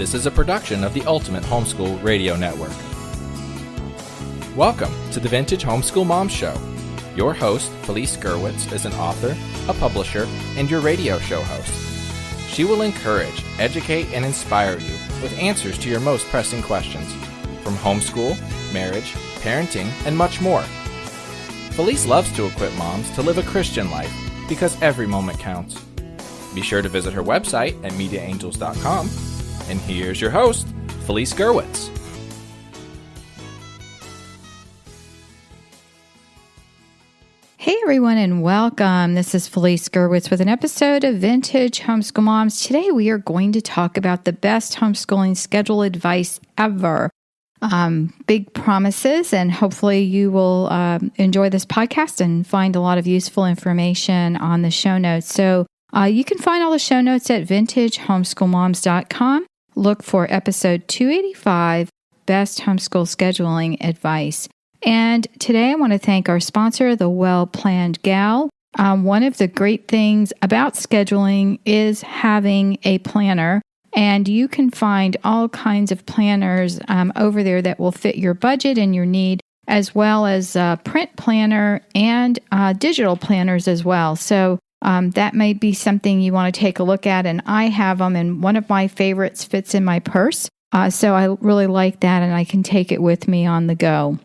This is a production of the Ultimate Homeschool Radio Network. Welcome to the Vintage Homeschool Moms Show. Your host, Felice Gerwitz, is an author, a publisher, and your radio show host. She will encourage, educate, and inspire you with answers to your most pressing questions, from homeschool, marriage, parenting, and much more. Felice loves to equip moms to live a Christian life because every moment counts. Be sure to visit her website at mediaangels.com. And here's your host, Felice Gerwitz. Hey everyone, and welcome. This is Felice Gerwitz with an episode of Vintage Homeschool Moms. Today we are going to talk about the best homeschooling schedule advice ever. Big promises, and hopefully you will enjoy this podcast and find a lot of useful information on the show notes. So you can find all the show notes at vintagehomeschoolmoms.com. Look for episode 285, Best Homeschool Scheduling Advice. And today I want to thank our sponsor, The Well-Planned Gal. One of the great things about scheduling is having a planner, and you can find all kinds of planners over there that will fit your budget and your need, as well as print planner and digital planners as well. So that might be something you want to take a look at, and I have them, and one of my favorites fits in my purse. So I really like that, and I can take it with me on the go.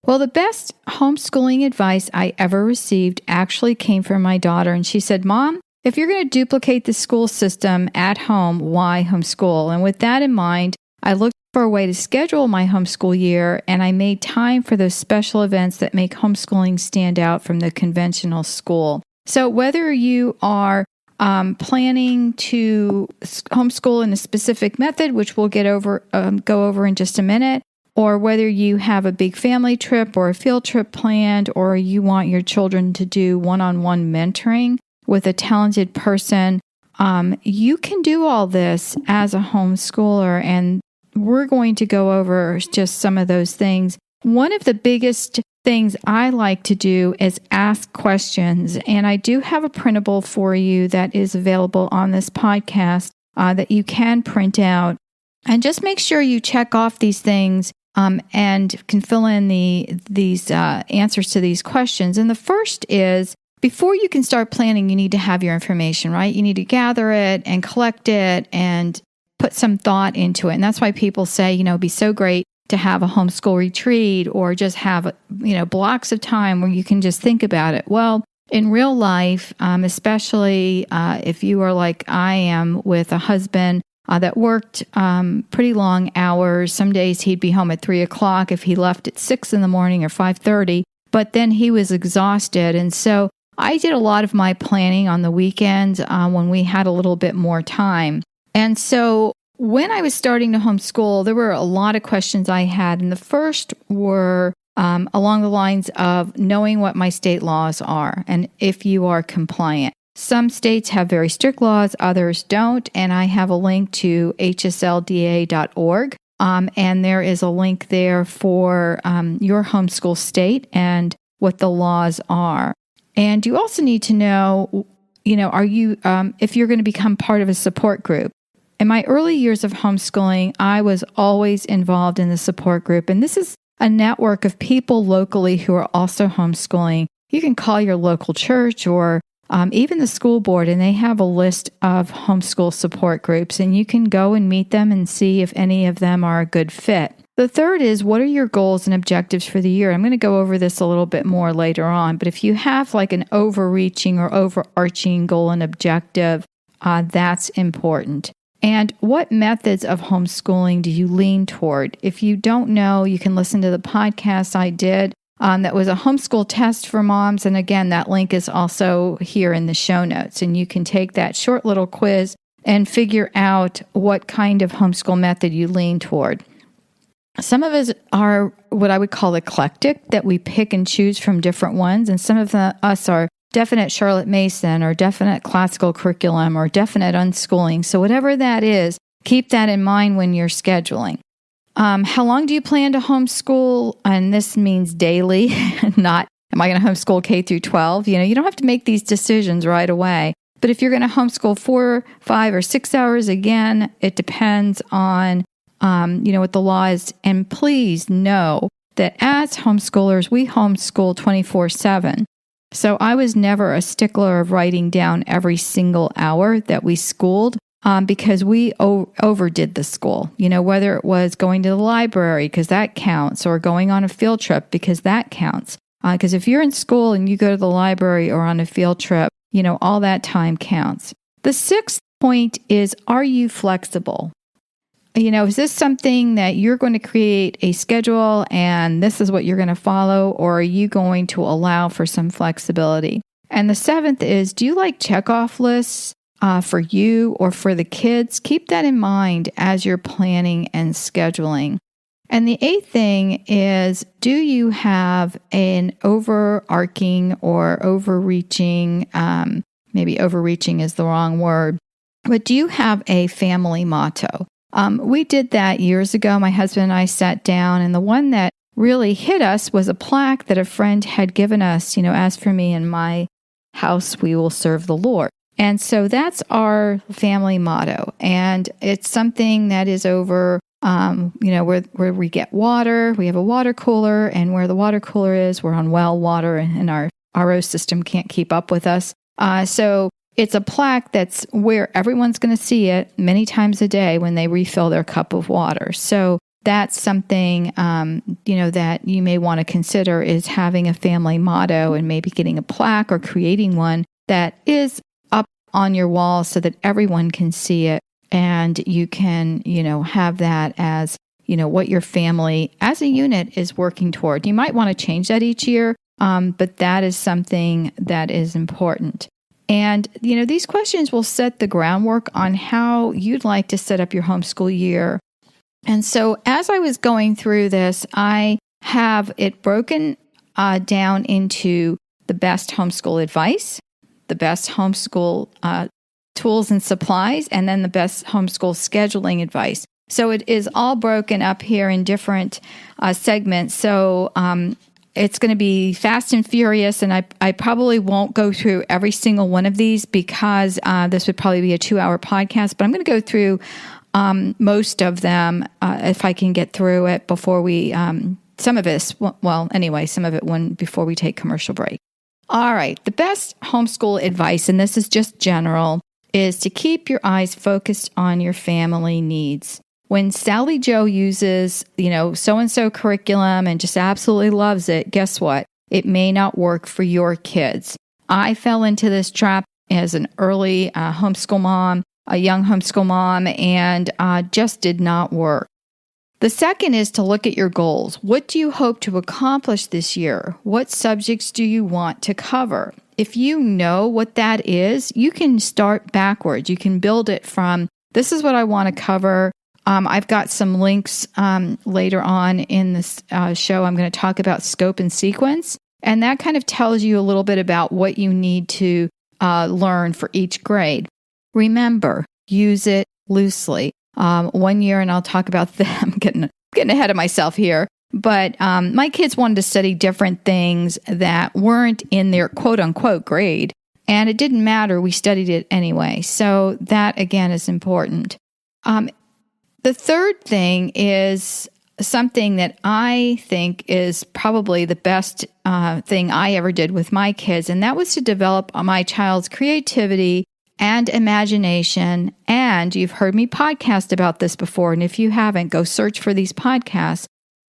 Well, the best homeschooling advice I ever received actually came from my daughter, and she said, "Mom, if you're going to duplicate the school system at home, why homeschool?" And with that in mind, I looked for a way to schedule my homeschool year, and I made time for those special events that make homeschooling stand out from the conventional school. So whether you are planning to homeschool in a specific method, which we'll go over in just a minute, or whether you have a big family trip or a field trip planned, or you want your children to do one-on-one mentoring with a talented person, you can do all this as a homeschooler, and we're going to go over just some of those things. One of the biggest things I like to do is ask questions, and I do have a printable for you that is available on this podcast that you can print out. And just make sure you check off these things and can fill in these answers to these questions. And the first is, before you can start planning, you need to have your information, right? You need to gather it and collect it and put some thought into it. And that's why people say, it'd be so great to have a homeschool retreat or just have, blocks of time where you can just think about it. Well, in real life, especially if you are like I am with a husband that worked pretty long hours, some days he'd be home at 3 o'clock if he left at 6 in the morning or 5:30, but then he was exhausted. And so I did a lot of my planning on the weekends when we had a little bit more time. And so when I was starting to homeschool, there were a lot of questions I had. And the first were along the lines of knowing what my state laws are and if you are compliant. Some states have very strict laws, others don't. And I have a link to hslda.org. And there is a link there for your homeschool state and what the laws are. And you also need to know, are you, if you're going to become part of a support group. In my early years of homeschooling, I was always involved in the support group, and this is a network of people locally who are also homeschooling. You can call your local church or even the school board, and they have a list of homeschool support groups, and you can go and meet them and see if any of them are a good fit. The third is, what are your goals and objectives for the year? I'm going to go over this a little bit more later on, but if you have like an overreaching or overarching goal and objective, that's important. And what methods of homeschooling do you lean toward? If you don't know, you can listen to the podcast I did that was a homeschool test for moms. And again, that link is also here in the show notes. And you can take that short little quiz and figure out what kind of homeschool method you lean toward. Some of us are what I would call eclectic, that we pick and choose from different ones. And some of us are definite Charlotte Mason or definite classical curriculum or definite unschooling. So whatever that is, keep that in mind when you're scheduling. How long do you plan to homeschool? And this means daily, not am I going to homeschool K through 12? You don't have to make these decisions right away. But if you're going to homeschool 4, 5, or 6 hours, again, it depends on, what the law is. And please know that as homeschoolers, we homeschool 24/7. So I was never a stickler of writing down every single hour that we schooled because we overdid the school, whether it was going to the library because that counts, or going on a field trip because that counts. Because if you're in school and you go to the library or on a field trip, all that time counts. The sixth point is, are you flexible? Is this something that you're going to create a schedule and this is what you're going to follow, or are you going to allow for some flexibility? And the seventh is, do you like checkoff lists for you or for the kids? Keep that in mind as you're planning and scheduling. And the eighth thing is, do you have an overarching or overreaching, maybe overreaching is the wrong word, but do you have a family motto? We did that years ago. My husband and I sat down, and the one that really hit us was a plaque that a friend had given us, as for me and my house, we will serve the Lord. And so that's our family motto. And it's something that is over, where we get water. We have a water cooler, and where the water cooler is, we're on well water, and our RO system can't keep up with us. So it's a plaque that's where everyone's going to see it many times a day when they refill their cup of water. So that's something, that you may want to consider, is having a family motto and maybe getting a plaque or creating one that is up on your wall so that everyone can see it. And you can, have that as, what your family as a unit is working toward. You might want to change that each year, but that is something that is important. And, these questions will set the groundwork on how you'd like to set up your homeschool year. And so as I was going through this, I have it broken down into the best homeschool advice, the best homeschool tools and supplies, and then the best homeschool scheduling advice. So it is all broken up here in different segments. So it's going to be fast and furious, and I probably won't go through every single one of these because this would probably be a 2-hour podcast, but I'm going to go through most of them if I can get through it before we, some of it before we take commercial break. All right, the best homeschool advice, and this is just general, is to keep your eyes focused on your family needs. When Sally Joe uses, so-and-so curriculum and just absolutely loves it, guess what? It may not work for your kids. I fell into this trap as an early homeschool mom, a young homeschool mom, and just did not work. The second is to look at your goals. What do you hope to accomplish this year? What subjects do you want to cover? If you know what that is, you can start backwards. You can build it from, this is what I want to cover. I've got some links later on in this show. I'm going to talk about scope and sequence, and that kind of tells you a little bit about what you need to learn for each grade. Remember, use it loosely. 1 year, and I'll talk about them. I'm getting ahead of myself here. But my kids wanted to study different things that weren't in their quote-unquote grade, and it didn't matter. We studied it anyway. So that, again, is important. The third thing is something that I think is probably the best thing I ever did with my kids, and that was to develop my child's creativity and imagination. And you've heard me podcast about this before, and if you haven't, go search for these podcasts.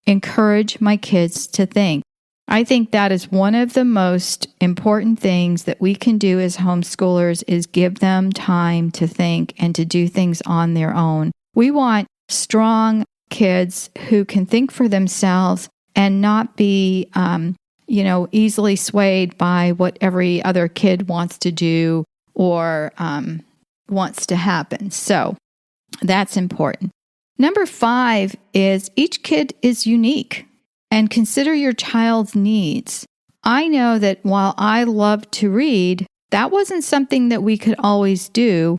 Encourage my kids to think. I think that is one of the most important things that we can do as homeschoolers, is give them time to think and to do things on their own. We want strong kids who can think for themselves and not be, easily swayed by what every other kid wants to do or wants to happen. So that's important. Number 5 is each kid is unique, and consider your child's needs. I know that while I love to read, that wasn't something that we could always do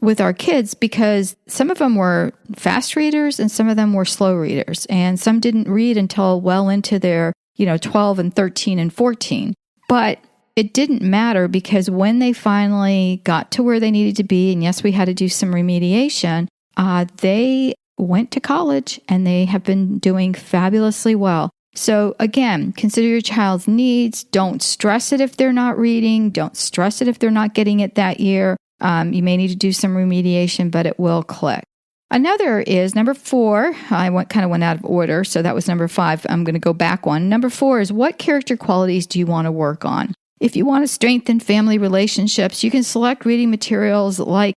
with our kids, because some of them were fast readers and some of them were slow readers, and some didn't read until well into their 12 and 13 and 14. But it didn't matter because when they finally got to where they needed to be, and yes, we had to do some remediation, they went to college and they have been doing fabulously well. So again, consider your child's needs. Don't stress it if they're not reading. Don't stress it if they're not getting it that year. You may need to do some remediation, but it will click. Another is number 4. I went out of order, so that was number 5. I'm going to go back one. Number 4 is, what character qualities do you want to work on? If you want to strengthen family relationships, you can select reading materials like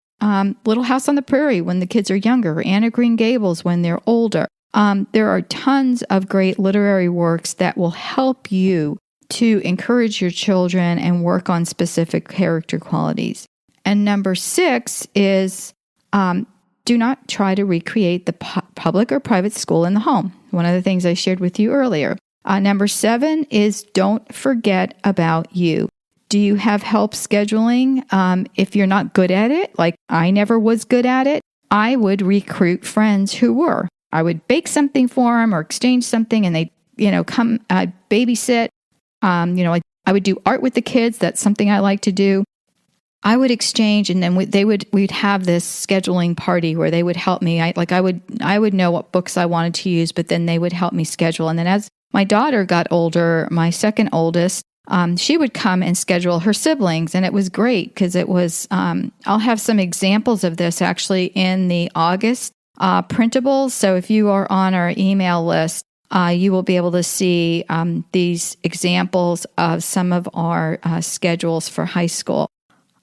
Little House on the Prairie when the kids are younger, Anne of Green Gables when they're older. There are tons of great literary works that will help you to encourage your children and work on specific character qualities. And number 6 is, do not try to recreate the public or private school in the home. One of the things I shared with you earlier. Number 7 is, don't forget about you. Do you have help scheduling? If you're not good at it, like I never was good at it, I would recruit friends who were. I would bake something for them or exchange something, and they, come babysit. I would do art with the kids. That's something I like to do. I would exchange, and then we'd have this scheduling party where they would help me. I would know what books I wanted to use, but then they would help me schedule. And then as my daughter got older, my second oldest, she would come and schedule her siblings, and it was great because it was. I'll have some examples of this actually in the August printables. So if you are on our email list, you will be able to see these examples of some of our schedules for high school.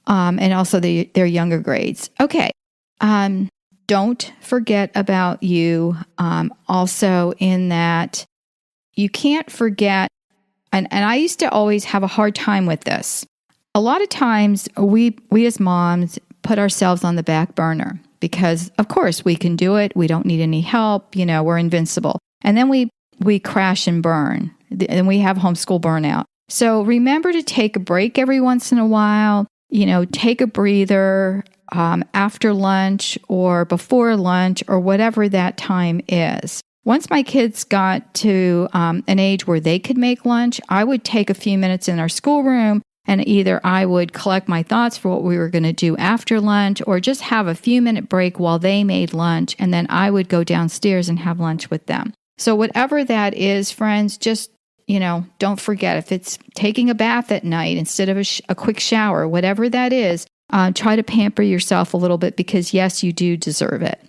And also their younger grades. Okay. Don't forget about you. Also in that you can't forget, and I used to always have a hard time with this. A lot of times we as moms put ourselves on the back burner because of course we can do it. We don't need any help. We're invincible. And then we crash and burn, and we have homeschool burnout. So remember to take a break every once in a while. Take a breather after lunch or before lunch or whatever that time is. Once my kids got to an age where they could make lunch, I would take a few minutes in our schoolroom, and either I would collect my thoughts for what we were going to do after lunch or just have a few-minute break while they made lunch, and then I would go downstairs and have lunch with them. So whatever that is, friends, just don't forget, if it's taking a bath at night instead of a quick shower, whatever that is, try to pamper yourself a little bit because, yes, you do deserve it.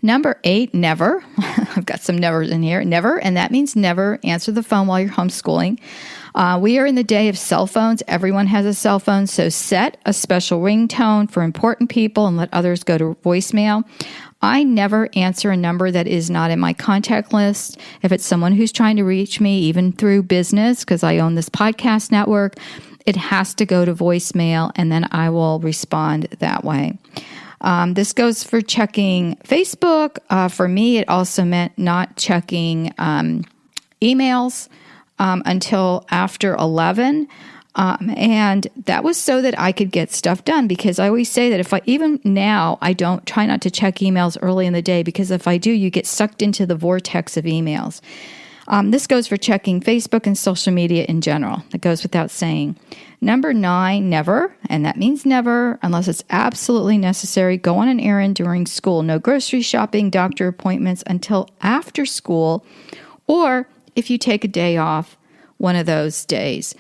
Number 8, never. I've got some nevers in here. Never, and that means never answer the phone while you're homeschooling. We are in the day of cell phones. Everyone has a cell phone, so set a special ringtone for important people and let others go to voicemail. I never answer a number that is not in my contact list. If it's someone who's trying to reach me, even through business, because I own this podcast network, it has to go to voicemail, and then I will respond that way. This goes for checking Facebook. For me, it also meant not checking emails until after 11. And that was so that I could get stuff done, because I always say that even now, I don't try not to check emails early in the day, because if I do, you get sucked into the vortex of emails. This goes for checking Facebook and social media in general. That goes without saying. Number 9, never, and that means never, unless it's absolutely necessary, go on an errand during school. No grocery shopping, doctor appointments until after school, or if you take a day off, one of those days.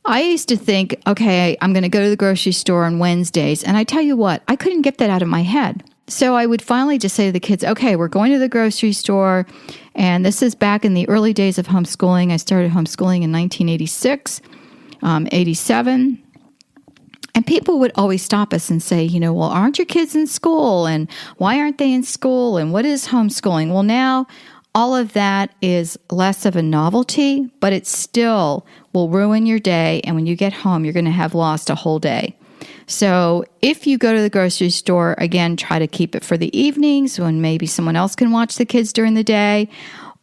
I used to think, okay, I'm going to go to the grocery store on Wednesdays. And I tell you what, I couldn't get that out of my head. So I would finally just say to the kids, okay, we're going to the grocery store. And this is back in the early days of homeschooling. I started homeschooling in 1986, 87. And people would always stop us and say, well, aren't your kids in school? And why aren't they in school? And what is homeschooling? Well, now all of that is less of a novelty, but it still will ruin your day. And when you get home, you're going to have lost a whole day. So if you go to the grocery store, again, try to keep it for the evenings when maybe someone else can watch the kids during the day,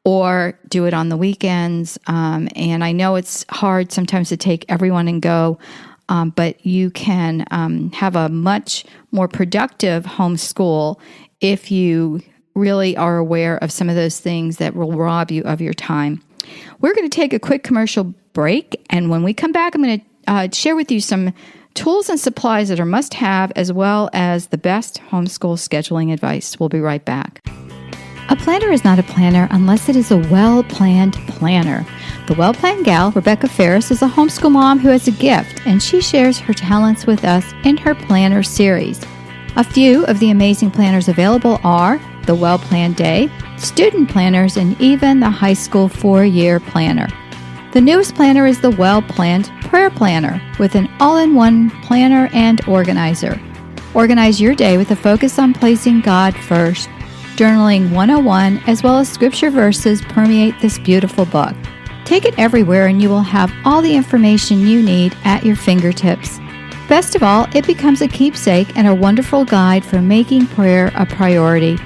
or do it on the weekends. And I know it's hard sometimes to take everyone and go, but you can have a much more productive homeschool if you really are aware of some of those things that will rob you of your time. We're going to take a quick commercial break, and when we come back, I'm going to share with you some tools and supplies that are must-have, as well as the best homeschool scheduling advice. We'll be right back. A planner is not a planner unless it is a well-planned planner. The well-planned gal, Rebecca Ferris, is a homeschool mom who has a gift, and she shares her talents with us in her planner series. A few of the amazing planners available are the Well-Planned Day, Student Planners, and even the High School 4-Year Planner. The newest planner is the Well-Planned Prayer Planner with an all-in-one planner and organizer. Organize your day with a focus on placing God first. Journaling 101 as well as scripture verses permeate this beautiful book. Take it everywhere and you will have all the information you need at your fingertips. Best of all, it becomes a keepsake and a wonderful guide for making prayer a priority.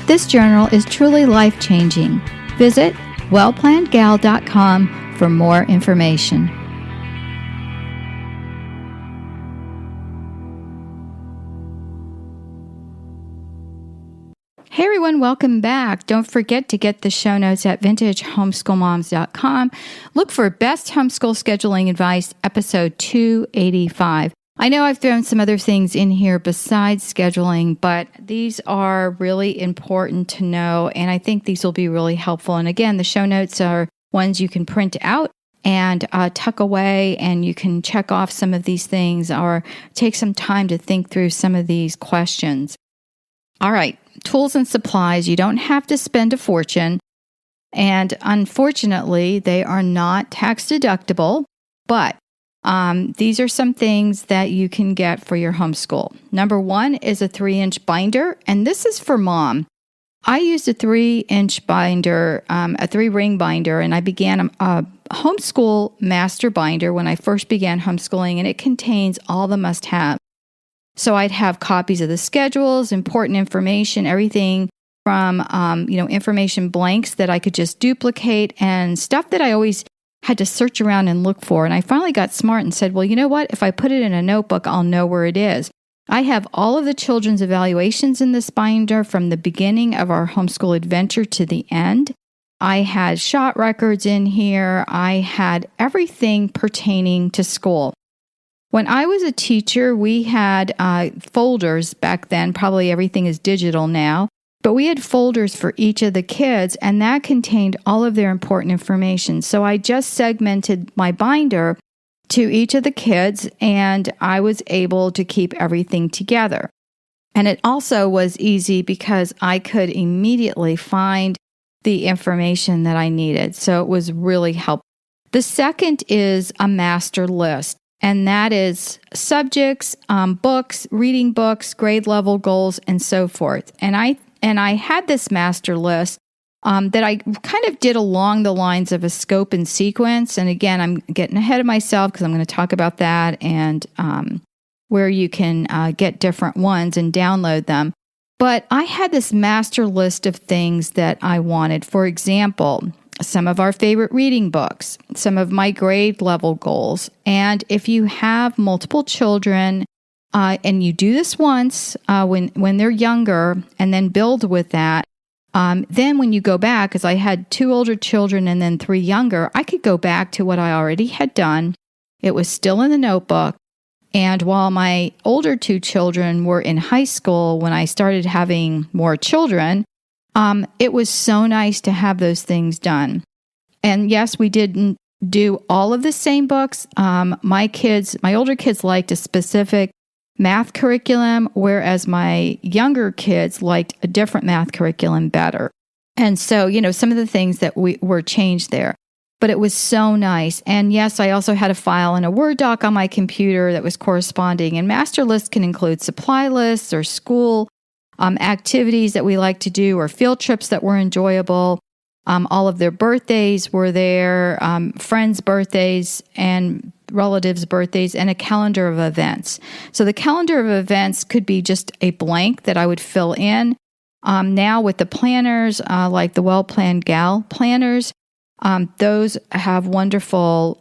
This journal is truly life-changing. Visit wellplannedgal.com for more information. Hey everyone, welcome back. Don't forget to get the show notes at vintagehomeschoolmoms.com. Look for Best Homeschool Scheduling Advice, episode 285. I know I've thrown some other things in here besides scheduling, but these are really important to know, and I think these will be really helpful. And again, the show notes are ones you can print out and tuck away, and you can check off some of these things or take some time to think through some of these questions. All right, tools and supplies. You don't have to spend a fortune, and unfortunately, they are not tax deductible, but these are some things that you can get for your homeschool. Number one is a 3-inch binder, and this is for mom. I used a 3-inch binder, a 3-ring binder, and I began a homeschool master binder when I first began homeschooling, and it contains all the must-have. So I'd have copies of the schedules, important information, everything from information blanks that I could just duplicate, and stuff that I always had to search around and look for. And I finally got smart and said, well, you know what? If I put it in a notebook, I'll know where it is. I have all of the children's evaluations in this binder from the beginning of our homeschool adventure to the end. I had shot records in here. I had everything pertaining to school. When I was a teacher, we had folders back then. Probably everything is digital now. But we had folders for each of the kids, and that contained all of their important information. So I just segmented my binder to each of the kids, and I was able to keep everything together. And it also was easy because I could immediately find the information that I needed. So it was really helpful. The second is a master list, and that is subjects, books, reading books, grade level goals, and so forth. And I had this master list that I kind of did along the lines of a scope and sequence. And again, I'm getting ahead of myself because I'm going to talk about that and where you can get different ones and download them. But I had this master list of things that I wanted. For example, some of our favorite reading books, some of my grade level goals. And if you have multiple children, and you do this once when they're younger and then build with that, then when you go back, because I had 2 older children and then 3 younger, I could go back to what I already had done. It was still in the notebook. And while my older 2 children were in high school, when I started having more children, it was so nice to have those things done. And yes, we didn't do all of the same books. My older kids liked a specific math curriculum, whereas my younger kids liked a different math curriculum better. And so, some of the things that were changed there. But it was so nice. And yes, I also had a file in a Word doc on my computer that was corresponding. And master lists can include supply lists or school activities that we like to do or field trips that were enjoyable. All of their birthdays were there, friends' birthdays and relatives' birthdays, and a calendar of events. So the calendar of events could be just a blank that I would fill in. Now with the planners, like the Well-Planned Gal planners, those have wonderful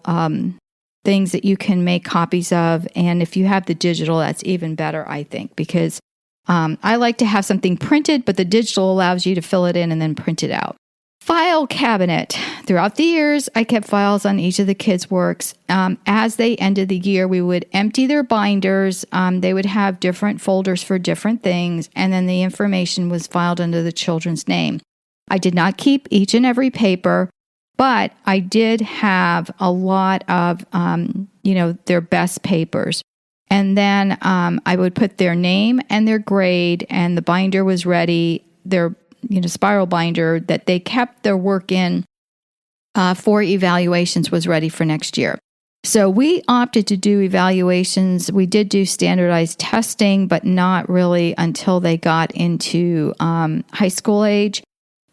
things that you can make copies of. And if you have the digital, that's even better, I think, because I like to have something printed, but the digital allows you to fill it in and then print it out. File cabinet. Throughout the years, I kept files on each of the kids' works. As they ended the year, we would empty their binders. They would have different folders for different things, and then the information was filed under the children's name. I did not keep each and every paper, but I did have a lot of, their best papers. And then I would put their name and their grade, and the binder was ready, their spiral binder that they kept their work in for evaluations was ready for next year. So we opted to do evaluations. We did do standardized testing, but not really until they got into high school age.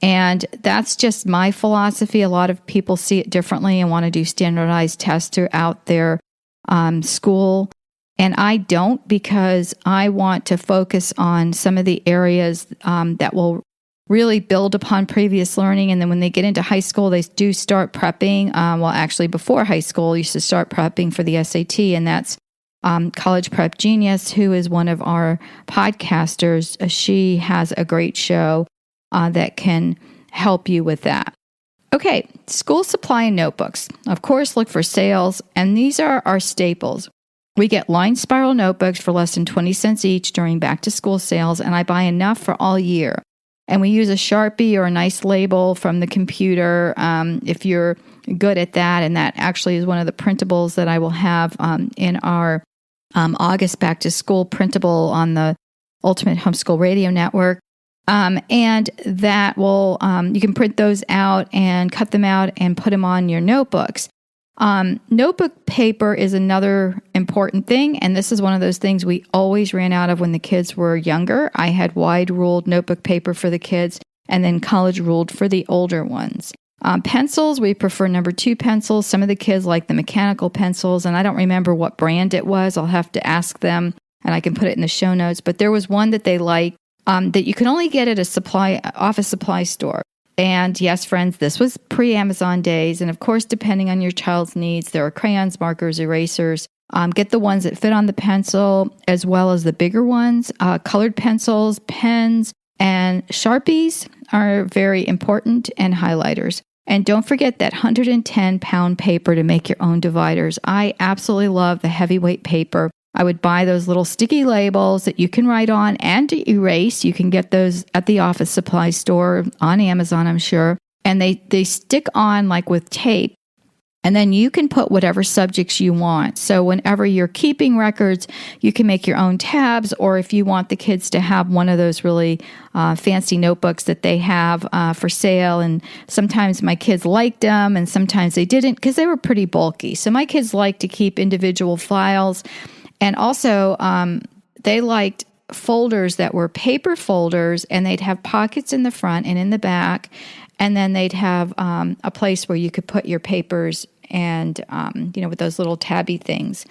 And that's just my philosophy. A lot of people see it differently and want to do standardized tests throughout their school. And I don't, because I want to focus on some of the areas that will really build upon previous learning. And then when they get into high school, they do start prepping. Actually, before high school, you should start prepping for the SAT. And that's College Prep Genius, who is one of our podcasters. She has a great show that can help you with that. Okay, school supply and notebooks. Of course, look for sales. And these are our staples. We get lined spiral notebooks for less than 20 cents each during back-to-school sales, and I buy enough for all year. And we use a Sharpie or a nice label from the computer if you're good at that. And that actually is one of the printables that I will have in our August back-to-school printable on the Ultimate Homeschool Radio Network. And that will, you can print those out and cut them out and put them on your notebooks. Notebook paper is another important thing, and this is one of those things we always ran out of when the kids were younger. I had wide ruled notebook paper for the kids, and then college ruled for the older ones. Pencils, we prefer number 2 pencils. Some of the kids like the mechanical pencils, and I don't remember what brand it was. I'll have to ask them, and I can put it in the show notes. But there was one that they liked that you can only get at a office supply store. And yes, friends, this was pre-Amazon days. And of course, depending on your child's needs, there are crayons, markers, erasers. Get the ones that fit on the pencil as well as the bigger ones. Colored pencils, pens, and Sharpies are very important, and highlighters. And don't forget that 110-pound paper to make your own dividers. I absolutely love the heavyweight paper. I would buy those little sticky labels that you can write on and erase. You can get those at the office supply store on Amazon, I'm sure. And they stick on like with tape. And then you can put whatever subjects you want. So whenever you're keeping records, you can make your own tabs. Or if you want the kids to have one of those really fancy notebooks that they have for sale. And sometimes my kids liked them and sometimes they didn't because they were pretty bulky. So my kids like to keep individual files. And also, they liked folders that were paper folders, and they'd have pockets in the front and in the back, and then they'd have a place where you could put your papers and, with those little tabby things.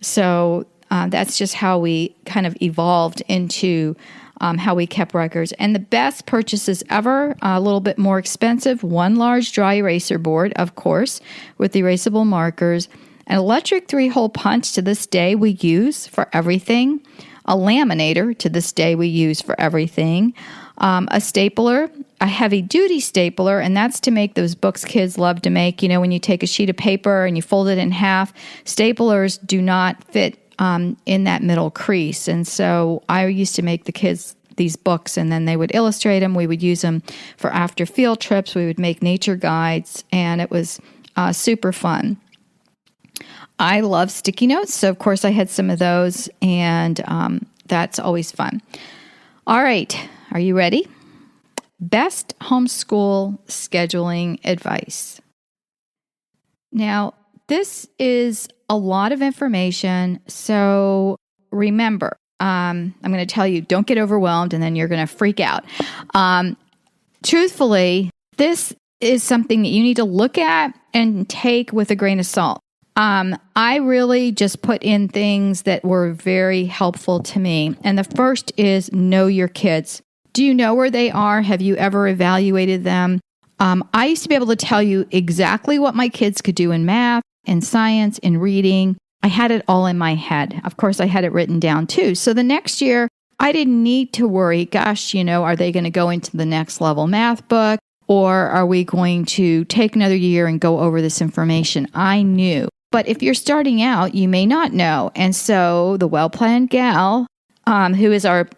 So that's just how we kind of evolved into how we kept records. And the best purchases ever, a little bit more expensive, one large dry eraser board, of course, with erasable markers. An electric 3-hole punch to this day we use for everything. A laminator to this day we use for everything. A stapler, a heavy-duty stapler, and that's to make those books kids love to make. You know, when you take a sheet of paper and you fold it in half, staplers do not fit in that middle crease. And so I used to make the kids these books, and then they would illustrate them. We would use them for after field trips. We would make nature guides, and it was super fun. I love sticky notes, so of course I had some of those, and that's always fun. All right, are you ready? Best homeschool scheduling advice. Now, this is a lot of information, so remember, I'm going to tell you, don't get overwhelmed, and then you're going to freak out. Truthfully, this is something that you need to look at and take with a grain of salt. I really just put in things that were very helpful to me. And the first is know your kids. Do you know where they are? Have you ever evaluated them? I used to be able to tell you exactly what my kids could do in math, in science, in reading. I had it all in my head. Of course, I had it written down too. So the next year, I didn't need to worry, gosh, are they going to go into the next level math book? or are we going to take another year and go over this information? I knew. But if you're starting out, you may not know. And so the Well-Planned Gal, who is our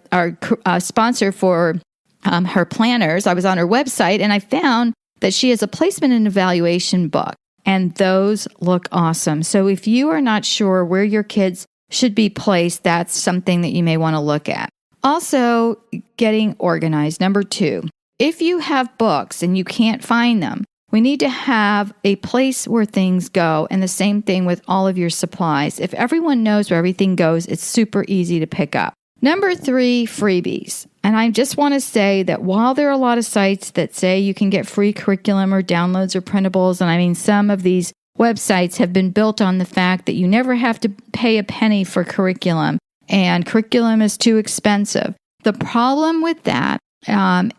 sponsor for her planners, I was on her website and I found that she has a placement and evaluation book. And those look awesome. So if you are not sure where your kids should be placed, that's something that you may want to look at. Also, getting organized. Number 2, if you have books and you can't find them, we need to have a place where things go. And the same thing with all of your supplies. If everyone knows where everything goes, it's super easy to pick up. Number 3, freebies. And I just want to say that while there are a lot of sites that say you can get free curriculum or downloads or printables, and I mean some of these websites have been built on the fact that you never have to pay a penny for curriculum, and curriculum is too expensive. The problem with that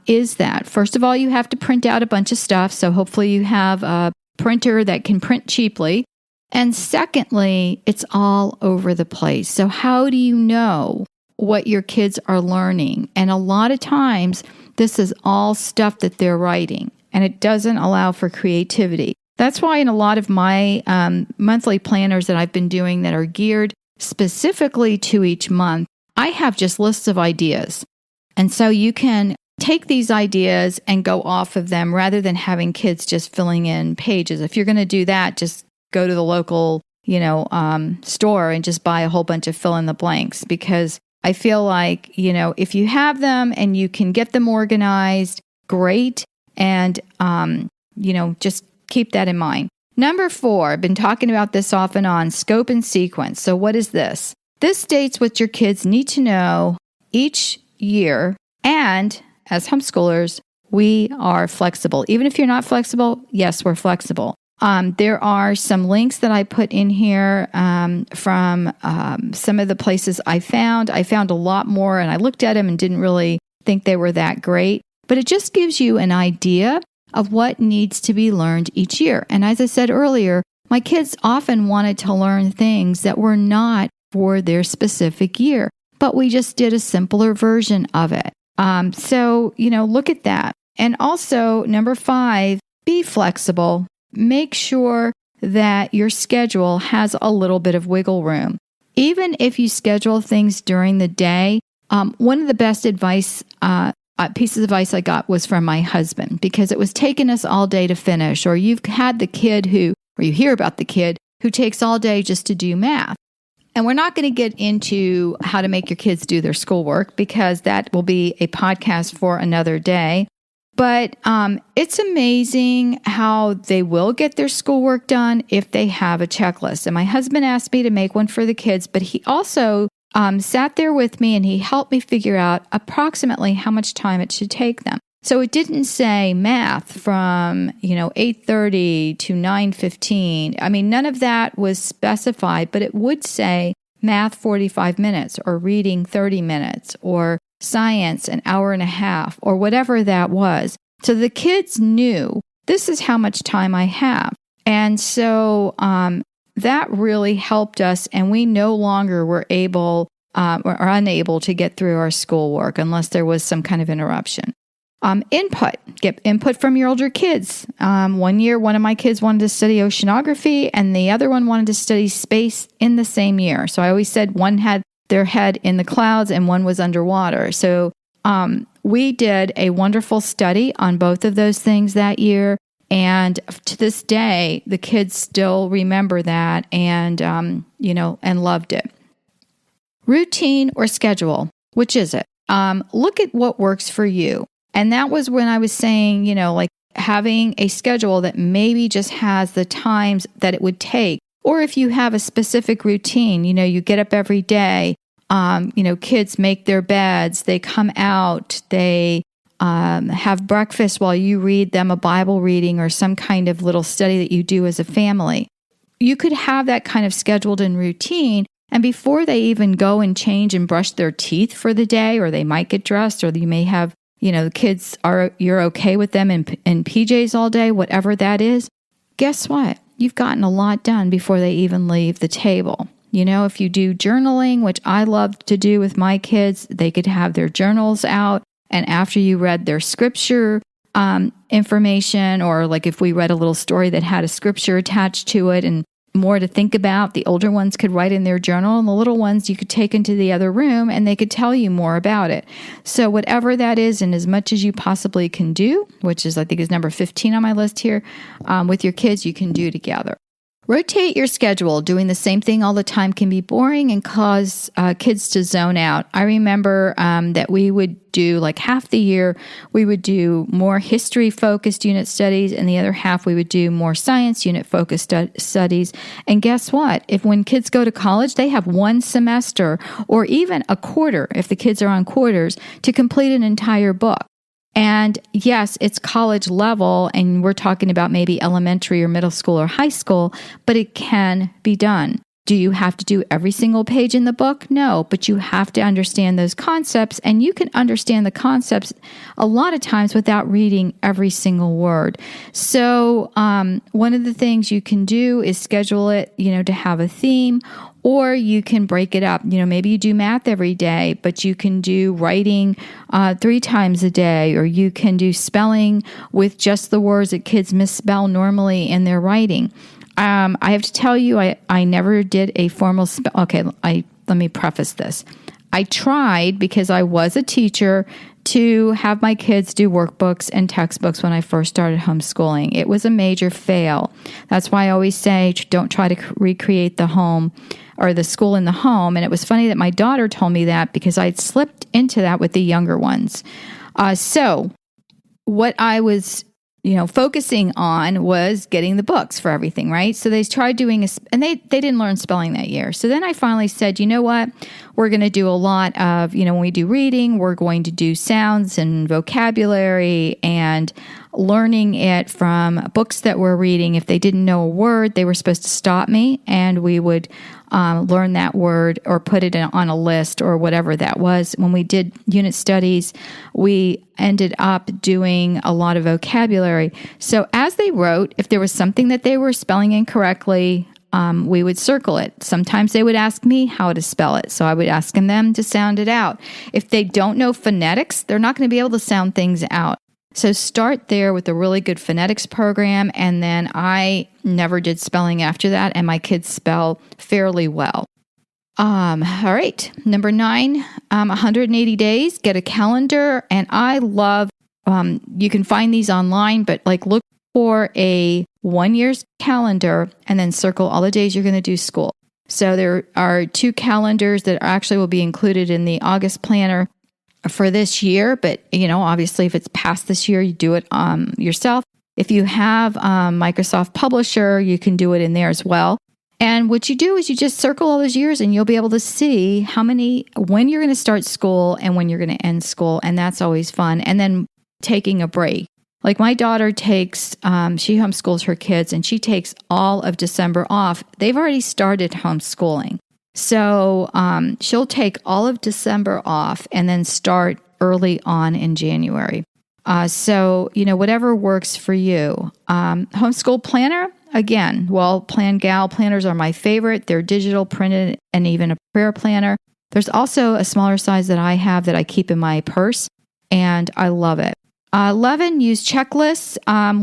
is that, first of all, you have to print out a bunch of stuff, so hopefully you have a printer that can print cheaply. And secondly, it's all over the place. So how do you know what your kids are learning? And a lot of times, this is all stuff that they're writing, and it doesn't allow for creativity. That's why in a lot of my monthly planners that I've been doing that are geared specifically to each month, I have just lists of ideas. And so you can take these ideas and go off of them rather than having kids just filling in pages. If you're going to do that, just go to the local, store and just buy a whole bunch of fill in the blanks, because I feel like, if you have them and you can get them organized, great. And, just keep that in mind. Number 4, I've been talking about this off and on, scope and sequence. So what is this? This states what your kids need to know each year. And as homeschoolers, we are flexible. Even if you're not flexible, yes, we're flexible. There are some links that I put in here from some of the places I found. I found a lot more, and I looked at them and didn't really think they were that great. But it just gives you an idea of what needs to be learned each year. And as I said earlier, my kids often wanted to learn things that were not for their specific year, but we just did a simpler version of it. So, look at that. And also, number 5, be flexible. Make sure that your schedule has a little bit of wiggle room. Even if you schedule things during the day, one of the best pieces of advice I got was from my husband, because it was taking us all day to finish, or you've had the kid or you hear about the kid who takes all day just to do math. And we're not going to get into how to make your kids do their schoolwork, because that will be a podcast for another day. But it's amazing how they will get their schoolwork done if they have a checklist. And my husband asked me to make one for the kids, but he also sat there with me and he helped me figure out approximately how much time it should take them. So it didn't say math from, 8:30 to 9:15. I mean, none of that was specified, but it would say math 45 minutes or reading 30 minutes or science an hour and a half or whatever that was. So the kids knew this is how much time I have. And so that really helped us, and we no longer were able or unable to get through our schoolwork unless there was some kind of interruption. Input. Get input from your older kids. One year, one of my kids wanted to study oceanography, and the other one wanted to study space in the same year. So I always said one had their head in the clouds and one was underwater. So we did a wonderful study on both of those things that year. And to this day, the kids still remember that and loved it. Routine or schedule, which is it? Look at what works for you. And that was when I was saying, like having a schedule that maybe just has the times that it would take. Or if you have a specific routine, you get up every day, kids make their beds, they come out, they have breakfast while you read them a Bible reading or some kind of little study that you do as a family. You could have that kind of scheduled and routine. And before they even go and change and brush their teeth for the day, or they might get dressed, or you may have, the kids you're okay with them in PJs all day, whatever that is. Guess what? You've gotten a lot done before they even leave the table. If you do journaling, which I love to do with my kids, they could have their journals out. And after you read their scripture, information, or like if we read a little story that had a scripture attached to it and more to think about, the older ones could write in their journal, and the little ones you could take into the other room and they could tell you more about it. So whatever that is, and as much as you possibly can do, which is I think is number 15 on my list here, with your kids, you can do together. Rotate your schedule. Doing the same thing all the time can be boring and cause kids to zone out. I remember that we would do like half the year, we would do more history-focused unit studies, and the other half we would do more science unit-focused studies. And guess what? When kids go to college, they have one semester or even a quarter, if the kids are on quarters, to complete an entire book. And yes, it's college level, and we're talking about maybe elementary or middle school or high school, but it can be done. Do you have to do every single page in the book? No, but you have to understand those concepts, and you can understand the concepts a lot of times without reading every single word. So one of the things you can do is schedule it, to have a theme, or you can break it up. Maybe you do math every day, but you can do writing 3 times a day, or you can do spelling with just the words that kids misspell normally in their writing. I have to tell you, I never did a formal okay, let me preface this. I tried, because I was a teacher, to have my kids do workbooks and textbooks when I first started homeschooling. It was a major fail. That's why I always say, don't try to recreate the home or the school in the home. And it was funny that my daughter told me that, because I'd slipped into that with the younger ones. So what I was focusing on was getting the books for everything, right? So they tried doing and they didn't learn spelling that year. So then I finally said, you know what? We're going to do a lot of, when we do reading, we're going to do sounds and vocabulary and learning it from books that we're reading. If they didn't know a word, they were supposed to stop me, and we would learn that word or put it on a list or whatever that was. When we did unit studies, we ended up doing a lot of vocabulary. So as they wrote, if there was something that they were spelling incorrectly, we would circle it. Sometimes they would ask me how to spell it, so I would ask them to sound it out. If they don't know phonetics, they're not going to be able to sound things out. So start there with a really good phonetics program, and then I never did spelling after that, and my kids spell fairly well. All right, number 9, 180 days, get a calendar, and I love, you can find these online, but look for a 1 year's calendar and then circle all the days you're going to do school. So there are 2 calendars that actually will be included in the August planner for this year, but obviously if it's past this year, you do it yourself. If you have Microsoft Publisher, you can do it in there as well. And what you do is you just circle all those years, and you'll be able to see when you're going to start school and when you're going to end school, and that's always fun. And then taking a break. Like my daughter takes, she homeschools her kids, and she takes all of December off. They've already started homeschooling. So she'll take all of December off and then start early on in January. So, whatever works for you. Homeschool planner, again, Plan Gal planners are my favorite. They're digital, printed, and even a prayer planner. There's also a smaller size that I have that I keep in my purse, and I love it. 11, use checklists.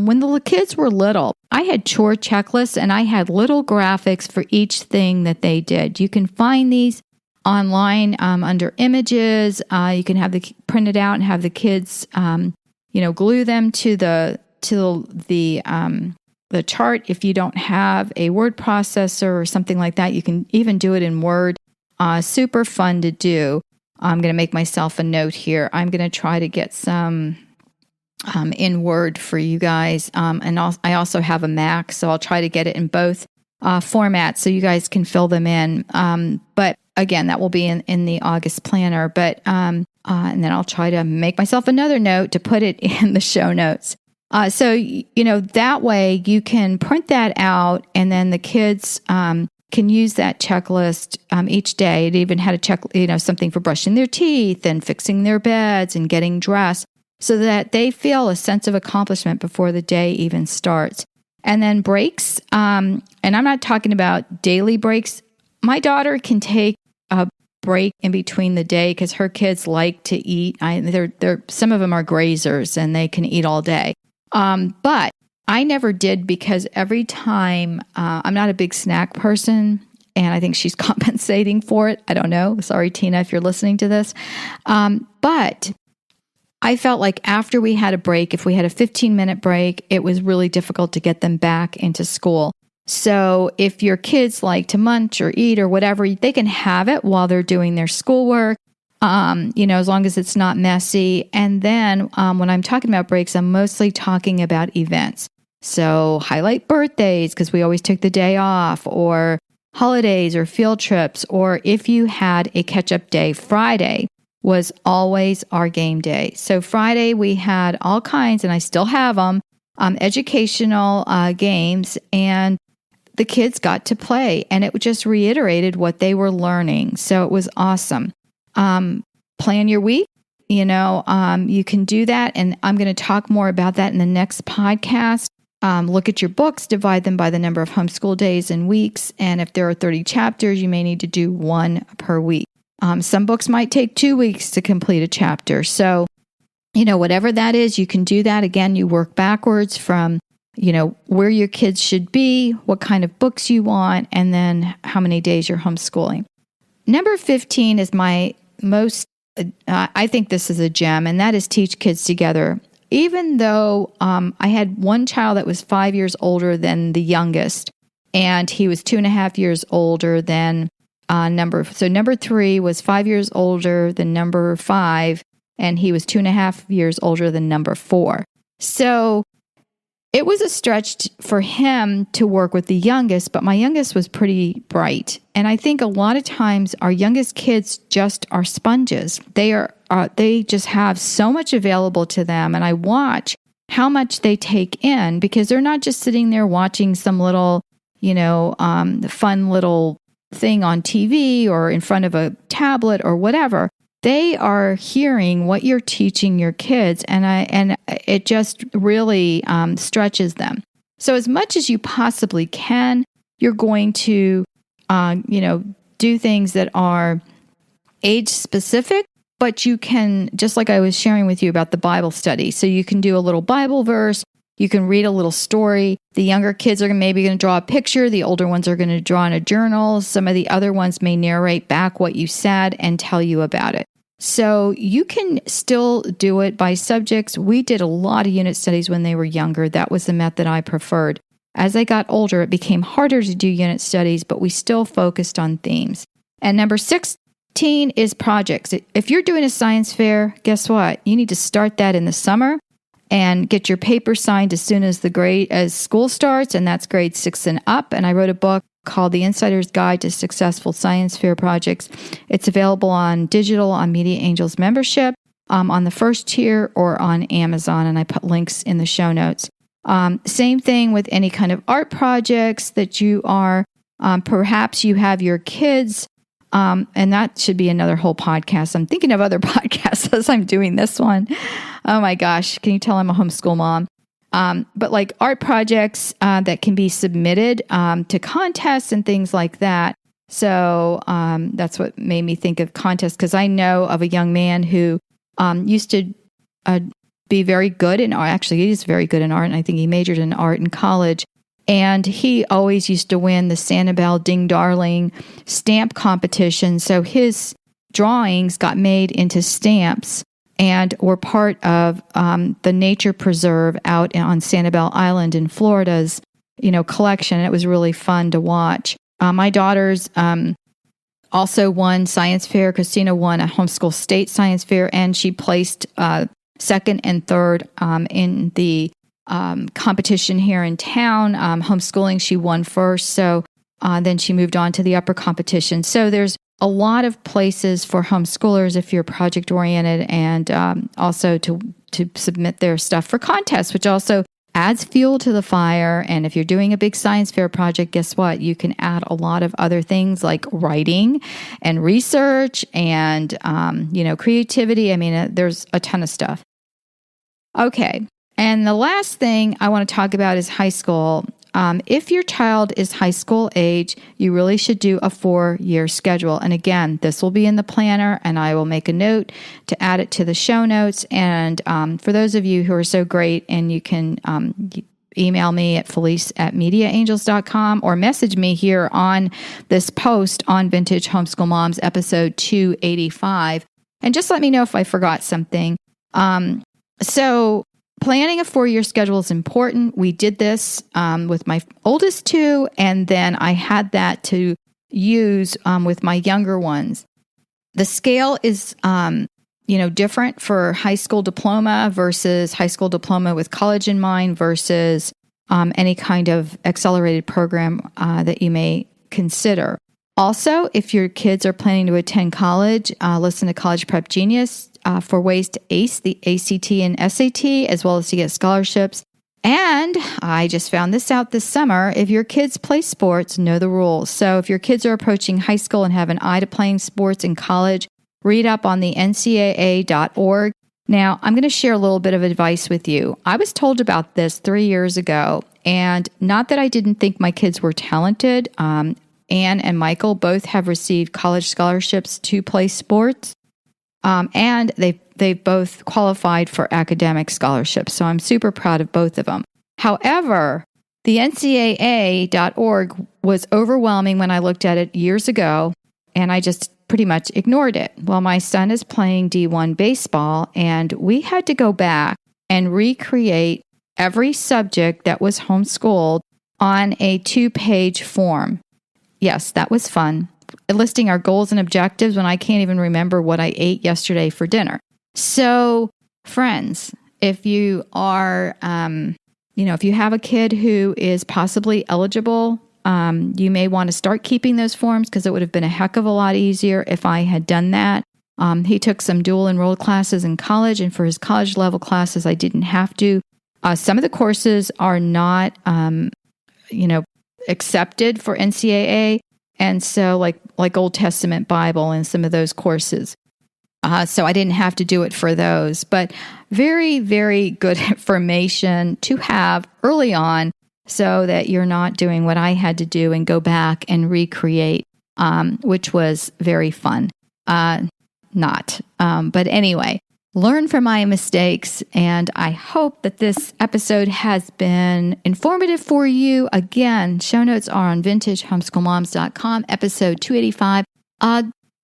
When the kids were little, I had chore checklists, and I had little graphics for each thing that they did. You can find these online under images. You can have the printed out and have the kids, glue them to the chart. If you don't have a word processor or something like that, you can even do it in Word. Super fun to do. I'm going to make myself a note here. I'm going to try to get some in Word for you guys. And I also have a Mac, so I'll try to get it in both formats so you guys can fill them in. But again, that will be in the August planner. But and then I'll try to make myself another note to put it in the show notes. So that way you can print that out, and then the kids can use that checklist each day. It even had a check, something for brushing their teeth and fixing their beds and getting dressed, so that they feel a sense of accomplishment before the day even starts. And then breaks, and I'm not talking about daily breaks. My daughter can take a break in between the day because her kids like to eat. Some of them are grazers and they can eat all day. But I never did because every time I'm not a big snack person, and I think she's compensating for it. I don't know. Sorry, Tina, if you're listening to this. But I felt like after we had a break, if we had a 15-minute break, it was really difficult to get them back into school. So if your kids like to munch or eat or whatever, they can have it while they're doing their schoolwork, as long as it's not messy. And then when I'm talking about breaks, I'm mostly talking about events. So highlight birthdays because we always took the day off, or holidays or field trips, or if you had a catch-up day. Friday was always our game day. So Friday we had all kinds, and I still have them, educational games, and the kids got to play, and it just reiterated what they were learning. So it was awesome. Plan your week. You can do that, and I'm going to talk more about that in the next podcast. Look at your books, divide them by the number of homeschool days and weeks, and if there are 30 chapters, you may need to do one per week. Some books might take 2 weeks to complete a chapter. So, whatever that is, you can do that. Again, you work backwards from, where your kids should be, what kind of books you want, and then how many days you're homeschooling. Number 15 is my most, I think this is a gem, and that is teach kids together. Even though I had one child that was 5 years older than the youngest, and he was 2.5 years older than number 3 was 5 years older than number 5, and he was 2.5 years older than number 4. So it was a stretch for him to work with the youngest, but my youngest was pretty bright. And I think a lot of times our youngest kids just are sponges. They just have so much available to them. And I watch how much they take in because they're not just sitting there watching some little, fun little thing on TV or in front of a tablet or whatever. They are hearing what you're teaching your kids, and it just really stretches them. So as much as you possibly can, you're going to, do things that are age specific, but you can, just like I was sharing with you about the Bible study. So you can do a little Bible verse. You can read a little story. The younger kids are maybe going to draw a picture. The older ones are going to draw in a journal. Some of the other ones may narrate back what you said and tell you about it. So you can still do it by subjects. We did a lot of unit studies when they were younger. That was the method I preferred. As I got older, it became harder to do unit studies, but we still focused on themes. And number 16 is projects. If you're doing a science fair, guess what? You need to start that in the summer and get your paper signed as soon as school starts, and that's grade 6 and up. And I wrote a book called The Insider's Guide to Successful Science Fair Projects. It's available on digital on Media Angels membership, on the first tier, or on Amazon, and I put links in the show notes. Same thing with any kind of art projects that you are, perhaps you have your kids, and that should be another whole podcast. I'm thinking of other podcasts as I'm doing this one. Oh my gosh, can you tell I'm a homeschool mom? But like art projects that can be submitted to contests and things like that. So that's what made me think of contests, because I know of a young man who used to be very good in art. Actually, he is very good in art, and I think he majored in art in college. And he always used to win the Sanibel Ding Darling stamp competition. So his drawings got made into stamps and were part of the nature preserve out on Sanibel Island in Florida's, collection. It was really fun to watch. My daughters also won science fair. Christina won a homeschool state science fair, and she placed second and third in the competition here in town. Homeschooling, she won first. So then she moved on to the upper competition. So there's a lot of places for homeschoolers if you're project oriented, and also to submit their stuff for contests, which also adds fuel to the fire. And if you're doing a big science fair project, guess what? You can add a lot of other things like writing and research and, creativity. I mean, there's a ton of stuff. Okay. And the last thing I want to talk about is high school. if your child is high school age, you really should do a 4-year schedule. And again, this will be in the planner, and I will make a note to add it to the show notes. And for those of you who are so great, and you can email me at felice@mediaangels.com or message me here on this post on Vintage Homeschool Moms episode 285. And just let me know if I forgot something. So planning a 4-year schedule is important. We did this with my oldest two, and then I had that to use with my younger ones. The scale is different for high school diploma versus high school diploma with college in mind versus any kind of accelerated program that you may consider. Also, if your kids are planning to attend college, listen to College Prep Genius for ways to ace the ACT and SAT, as well as to get scholarships. And I just found this out this summer. If your kids play sports, know the rules. So if your kids are approaching high school and have an eye to playing sports in college, read up on the ncaa.org. Now, I'm going to share a little bit of advice with you. I was told about this 3 years ago, and not that I didn't think my kids were talented. Anne and Michael both have received college scholarships to play sports, and they've both qualified for academic scholarships. So I'm super proud of both of them. However, the ncaa.org was overwhelming when I looked at it years ago, and I just pretty much ignored it. Well, my son is playing D1 baseball, and we had to go back and recreate every subject that was homeschooled on a 2-page form. Yes, that was fun. Listing our goals and objectives when I can't even remember what I ate yesterday for dinner. So, friends, if you are, if you have a kid who is possibly eligible, you may want to start keeping those forms, because it would have been a heck of a lot easier if I had done that. He took some dual enrolled classes in college, and for his college level classes, I didn't have to. Some of the courses are not, accepted for NCAA, and so like Old Testament Bible and some of those courses. So I didn't have to do it for those, but very, very good information to have early on, so that you're not doing what I had to do and go back and recreate, which was very fun. But anyway, learn from my mistakes, and I hope that this episode has been informative for you. Again, show notes are on vintagehomeschoolmoms.com, episode 285.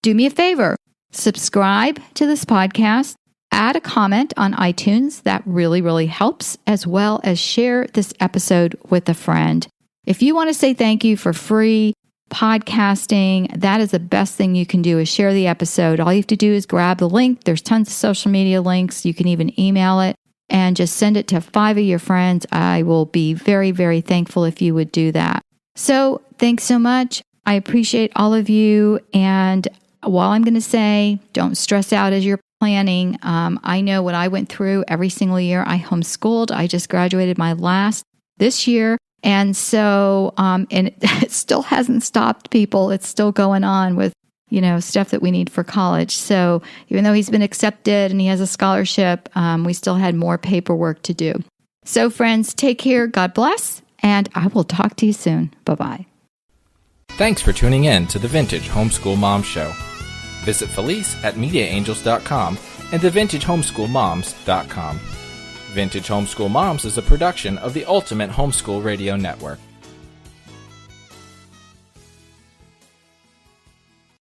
Do me a favor, subscribe to this podcast, add a comment on iTunes. That really, really helps, as well as share this episode with a friend. If you want to say thank you for free podcasting, that is the best thing you can do, is share the episode. All you have to do is grab the link. There's tons of social media links. You can even email it and just send it to 5 of your friends. I will be very, very thankful if you would do that. So thanks so much. I appreciate all of you. And while I'm going to say, don't stress out as you're planning, I know what I went through every single year I homeschooled. I just graduated my last this year. And so, and it still hasn't stopped, people. It's still going on with, stuff that we need for college. So even though he's been accepted and he has a scholarship, we still had more paperwork to do. So friends, take care. God bless. And I will talk to you soon. Bye-bye. Thanks for tuning in to the Vintage Homeschool Mom Show. Visit Felice at mediaangels.com and thevintagehomeschoolmoms.com. Vintage Homeschool Moms is a production of the Ultimate Homeschool Radio Network.